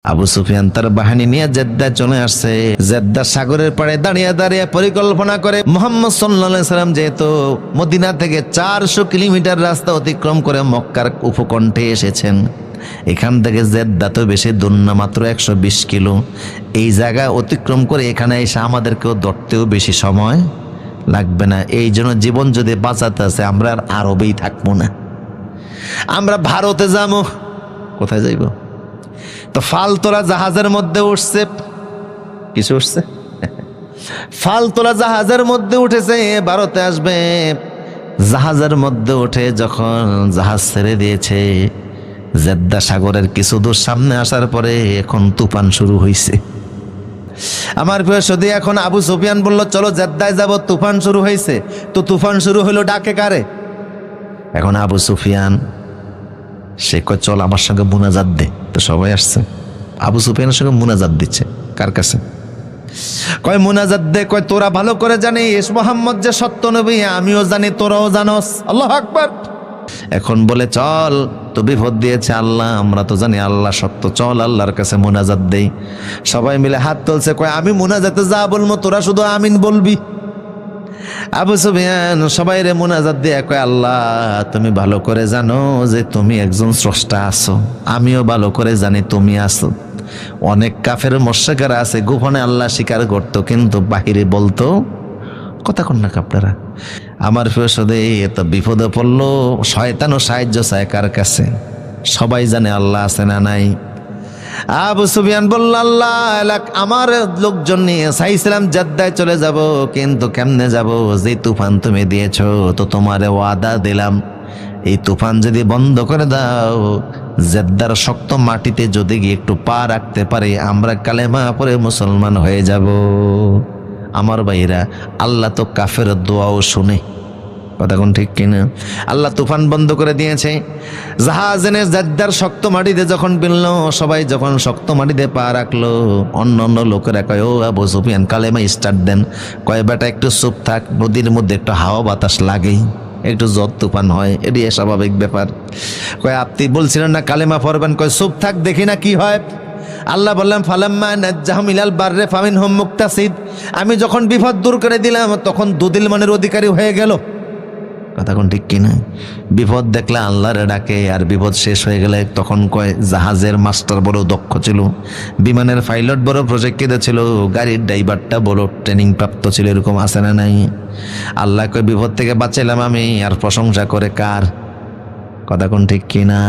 আবু সুফিয়ান তার বাহিনী নিয়ে জেদ্দা চলে আসছে। জেদ্দা সাগরের পাড়ে দাঁড়িয়ে দাঁড়িয়ে পরিকল্পনা করে মুহাম্মদ সাল্লাল্লাহু আলাইহি সাল্লাম যেহেতু মদিনা থেকে 400 কিলোমিটার রাস্তা অতিক্রম করে মক্কার উপকণ্ঠে এসেছেন, এখান থেকে জেদ্দা তো বেশি দূর না, মাত্র 120 কিলো। এই জায়গা অতিক্রম করে এখানে এসে আমাদেরকেও ধরতেও বেশি সময় লাগবে না। এই জন্য জীবন যদি বাঁচাতে আছে আমরা আর আরবেই থাকবো না, আমরা ভারতে যাবো। কোথায় যাইব? তো ফালতোলা জাহাজের মধ্যে উঠছে। কিছু উঠছে ফালতোলা জাহাজের মধ্যে উঠেছে, ভারতে আসবে। জাহাজের মধ্যে উঠে যখন জাহাজ ছেড়ে দিয়েছে, জেদ্দা সাগরের কিছু দূর সামনে আসার পরে এখন তুফান শুরু হয়েছে। আমার প্রিয় সদি, এখন আবু সুফিয়ান বলল চলো জেদ্দায় যাব, তুফান শুরু হয়েছে। তো তুফান শুরু হলো ডাকে কারে? এখন আবু সুফিয়ান সে কয় চল আমার সঙ্গে মুনাজাত দে। তো সবাই আসছে, আবু সুফিয়ানের সঙ্গে মুনাজাত দিচ্ছে। কার কাছে? কয় মুনাজাত দে। কয় তোরা ভালো করে জানিস মুহাম্মদ যে সত্য নবী, আমিও জানি, তোরাও জানোস। আল্লাহু আকবার। এখন বলে চল, তো বিপদ দিয়েছে আল্লাহ, আমরা তো জানি আল্লাহ সত্য, চল আল্লাহর কাছে মুনাজাত দেই। সবাই মিলে হাত তুলছে। কয় আমি মুনাজাতে যা বলবো তোরা শুধু আমিন বলবি। আবু সুফিয়ান সবাই রে মুনাজাত দিয়ে কয় আল্লাহ তুমি ভালো করে জানো যে তুমি একজন স্রষ্টা আছো, আমিও ভালো করে জানি তুমি আছো। অনেক কাফের মুশরিকরা আছে গোপনে আল্লাহ স্বীকার করতো, কিন্তু বাহিরে বলতো। কথা কন না আপনারা? আমার ফেসদে এত বিপদে পড়লো, শয়তানও সাহায্য চায় কার কাছে? সবাই জানে আল্লাহ আছে না নাই। আবু সুফিয়ান বলল আল্লাহ আমার লোকজন নিয়ে চাইছিলাম জেদ্দায় চলে যাব, কিন্তু কেমনে যাব? যে তুফান তুমি দিয়েছো, তো তোমারে ওয়াদা দিলাম এই তুফান যদি বন্ধ করে দাও, জেদ্দার শক্ত মাটিতে যদি গিয়ে একটু পা রাখতে পারি, আমরা কালেমা পড়ে মুসলমান হয়ে যাব। আমার ভাইরা, আল্লাহ তো কাফের দোয়াও শুনে। কথা কোন ঠিক কিনা? আল্লাহ তুফান বন্ধ করে দিয়েছে। জাহাজ এনে জেদ্দার শক্ত মাটিতে যখন বিলল, সবাই যখন শক্ত মাটিতে পা রাখলো, অন্য অন্য লোকেরা কয় ও আবু সুফিয়ান কালেমা স্টার্ট দেন। কয় বেটা একটু চুপ থাক, নদীর মধ্যে একটু হাওয়া বাতাস লাগেই, একটু জ্বর তুফান হয়, এটি স্বাভাবিক ব্যাপার। কয় আপনি বলছিলেন না কালেমা পড়বেন? কয় চুপ থাক, দেখি না কি হয়। আল্লাহ বললাম ফালাম্মা নাজ্জাহুম ইলাল বাররে ফামিনহুম মুক্তাসিদ, আমি যখন বিপদ দূর করে দিলাম তখন দুদিল মনের অধিকারী হয়ে গেল। কথা কোন ঠিক কিনা? বিপদ দেখলে আল্লাহরে ডাকে, আর বিপদ শেষ হয়ে গেলে তখন কয় জাহাজের মাস্টার বড় দক্ষ ছিল, বিমানের পাইলট বড় প্রশিক্ষিত ছিল, গাড়ির ড্রাইভারটা বড় ট্রেনিং প্রাপ্ত ছিল, এরকম আছে না নাই? আল্লাহ কয় বিপদ থেকে বাঁচাইলাম আমি, আর প্রশংসা করে কার? কথা কোন ঠিক কিনা?